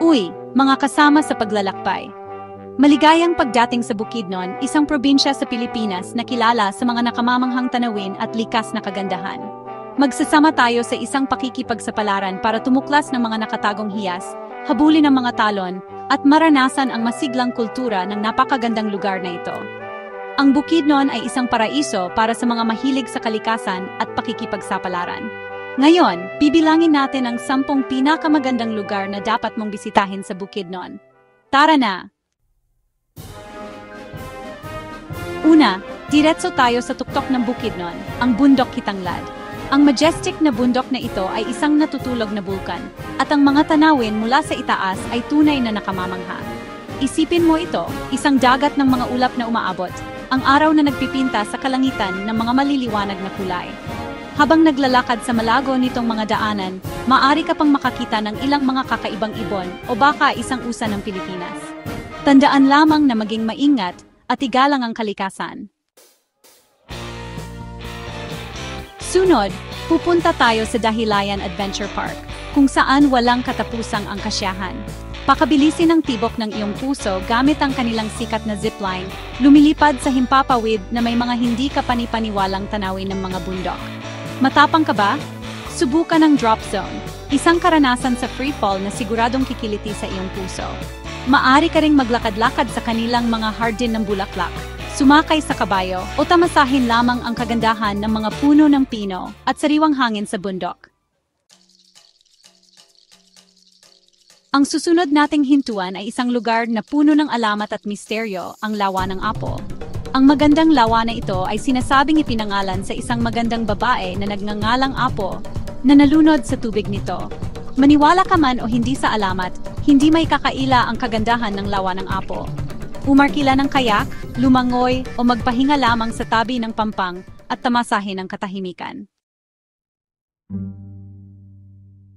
Uy, mga kasama sa paglalakbay. Maligayang pagdating sa Bukidnon, isang probinsya sa Pilipinas na kilala sa mga nakamamanghang tanawin at likas na kagandahan. Magsasama tayo sa isang pakikipagsapalaran para tumuklas ng mga nakatagong hiyas, habulin ang mga talon, at maranasan ang masiglang kultura ng napakagandang lugar na ito. Ang Bukidnon ay isang paraiso para sa mga mahilig sa kalikasan at pakikipagsapalaran. Ngayon, bibilangin natin ang 10 pinakamagandang lugar na dapat mong bisitahin sa Bukidnon. Tara na! Una, diretso tayo sa tuktok ng Bukidnon, ang Bundok Kitanglad. Ang majestic na bundok na ito ay isang natutulog na bulkan, at ang mga tanawin mula sa itaas ay tunay na nakamamangha. Isipin mo ito, isang dagat ng mga ulap na umaabot, ang araw na nagpipinta sa kalangitan ng mga maliliwanag na kulay. Habang naglalakad sa malago nitong mga daanan, maaari ka pang makakita ng ilang mga kakaibang ibon o baka isang usa ng Pilipinas. Tandaan lamang na maging maingat at igalang ang kalikasan. Sunod, pupunta tayo sa Dahilayan Adventure Park, kung saan walang katapusang ang kasiyahan. Pakabilisin ang tibok ng iyong puso gamit ang kanilang sikat na zipline, lumilipad sa himpapawid na may mga hindi kapanipaniwalang tanawin ng mga bundok. Matapang ka ba? Subukan ang drop zone, isang karanasan sa free fall na siguradong kikiliti sa iyong puso. Maaari ka ring maglakad-lakad sa kanilang mga hardin ng bulaklak, sumakay sa kabayo o tamasahin lamang ang kagandahan ng mga puno ng pino at sariwang hangin sa bundok. Ang susunod nating hintuan ay isang lugar na puno ng alamat at misteryo, ang Lawa ng Apo. Ang magandang lawa na ito ay sinasabing ipinangalan sa isang magandang babae na nagngangalang Apo na nalunod sa tubig nito. Maniwala ka man o hindi sa alamat, hindi may kakaila ang kagandahan ng Lawa ng Apo. Umarkila ng kayak, lumangoy o magpahinga lamang sa tabi ng pampang at tamasahin ang katahimikan.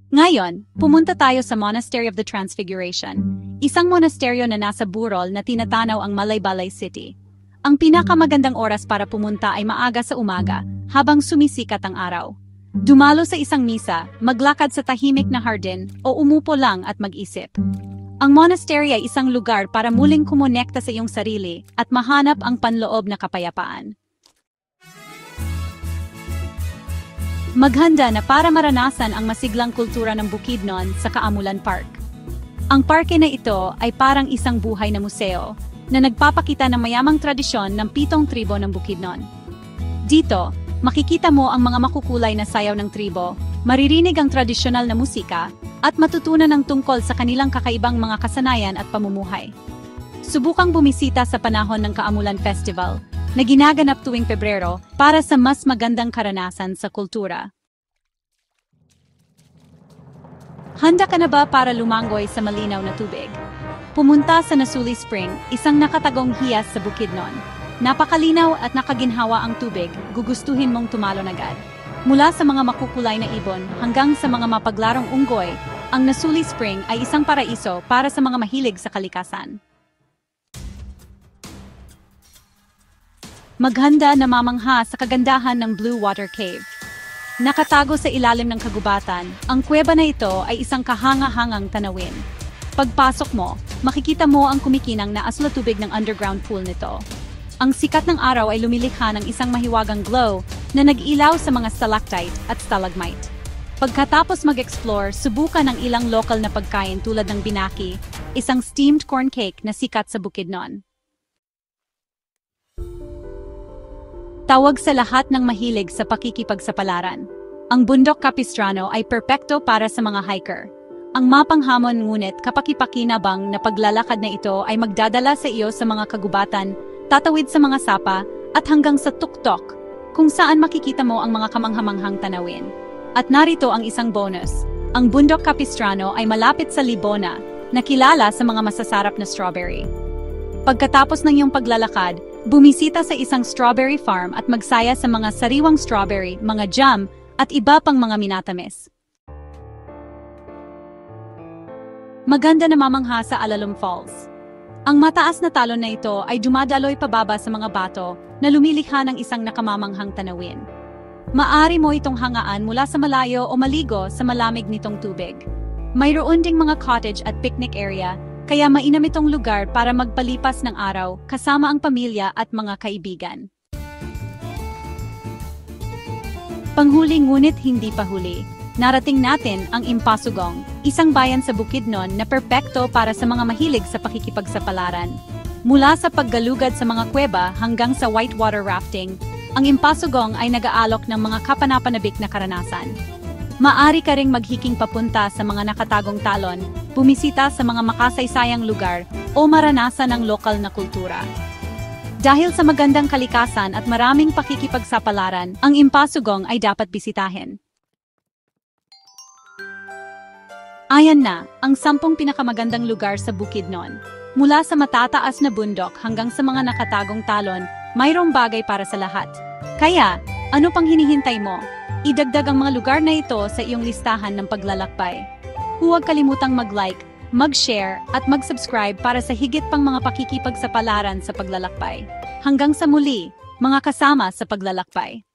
Ngayon, pumunta tayo sa Monastery of the Transfiguration, isang monasteryo na nasa Burol na tinatanaw ang Malaybalay City. Ang pinakamagandang oras para pumunta ay maaga sa umaga, habang sumisikat ang araw. Dumalo sa isang misa, maglakad sa tahimik na hardin, o umupo lang at mag-isip. Ang monastery ay isang lugar para muling kumonekta sa iyong sarili at mahanap ang panloob na kapayapaan. Maghanda na para maranasan ang masiglang kultura ng Bukidnon sa Kaamulan Park. Ang parke na ito ay parang isang buhay na museo, na nagpapakita ng mayamang tradisyon ng 7 tribo ng Bukidnon. Dito, makikita mo ang mga makukulay na sayaw ng tribo, maririnig ang tradisyonal na musika, at matutunan ng tungkol sa kanilang kakaibang mga kasanayan at pamumuhay. Subukang bumisita sa panahon ng Kaamulan Festival, na ginaganap tuwing Pebrero para sa mas magandang karanasan sa kultura. Handa ka na ba para lumangoy sa malinaw na tubig? Pumunta sa Nasuli Spring, isang nakatagong hiyas sa Bukidnon. Napakalinaw at nakaginhawa ang tubig, gugustuhin mong tumalon agad. Mula sa mga makukulay na ibon hanggang sa mga mapaglarong unggoy, ang Nasuli Spring ay isang paraiso para sa mga mahilig sa kalikasan. Maghanda na mamangha sa kagandahan ng Blue Water Cave. Nakatago sa ilalim ng kagubatan, ang kuweba na ito ay isang kahanga-hangang tanawin. Pagpasok mo, makikita mo ang kumikinang na aslatubig ng underground pool nito. Ang sikat ng araw ay lumilikha ng isang mahiwagang glow na nag-ilaw sa mga stalactite at stalagmite. Pagkatapos mag-explore, subukan ang ilang local na pagkain tulad ng binaki, isang steamed corn cake na sikat sa Bukidnon. Tawag sa lahat ng mahilig sa pakikipagsapalaran. Ang Bundok Capistrano ay perpekto para sa mga hiker. Ang mapanghamon ngunit kapakipakinabang na paglalakad na ito ay magdadala sa iyo sa mga kagubatan, tatawid sa mga sapa, at hanggang sa tuktok, kung saan makikita mo ang mga kamanghamanghang tanawin. At narito ang isang bonus. Ang Bundok Capistrano ay malapit sa Libona, na kilala sa mga masasarap na strawberry. Pagkatapos ng iyong paglalakad, bumisita sa isang strawberry farm at magsaya sa mga sariwang strawberry, mga jam, at iba pang mga minatamis. Maganda na mamangha sa Alalum Falls. Ang mataas na talon na ito ay dumadaloy pababa sa mga bato na lumilikha ng isang nakamamanghang tanawin. Maari mo itong hangaan mula sa malayo o maligo sa malamig nitong tubig. Mayroon ding mga cottage at picnic area, kaya mainam itong lugar para magpalipas ng araw kasama ang pamilya at mga kaibigan. Panghuli ngunit hindi pa huli. Narating natin ang Impasugong, isang bayan sa Bukidnon na perpekto para sa mga mahilig sa pakikipagsapalaran. Mula sa paggalugad sa mga kuweba hanggang sa whitewater rafting, ang Impasugong ay nag-aalok ng mga kapanapanabik na karanasan. Maari ka ring maghiking papunta sa mga nakatagong talon, bumisita sa mga makasaysayang lugar o maranasan ang lokal na kultura. Dahil sa magandang kalikasan at maraming pakikipagsapalaran, ang Impasugong ay dapat bisitahin. Ayan na, ang 10 pinakamagandang lugar sa Bukidnon. Mula sa matataas na bundok hanggang sa mga nakatagong talon, mayroong bagay para sa lahat. Kaya, ano pang hinihintay mo? Idagdag ang mga lugar na ito sa iyong listahan ng paglalakbay. Huwag kalimutang mag-like, mag-share at mag-subscribe para sa higit pang mga pakikipagsapalaran sa paglalakbay. Hanggang sa muli, mga kasama sa paglalakbay.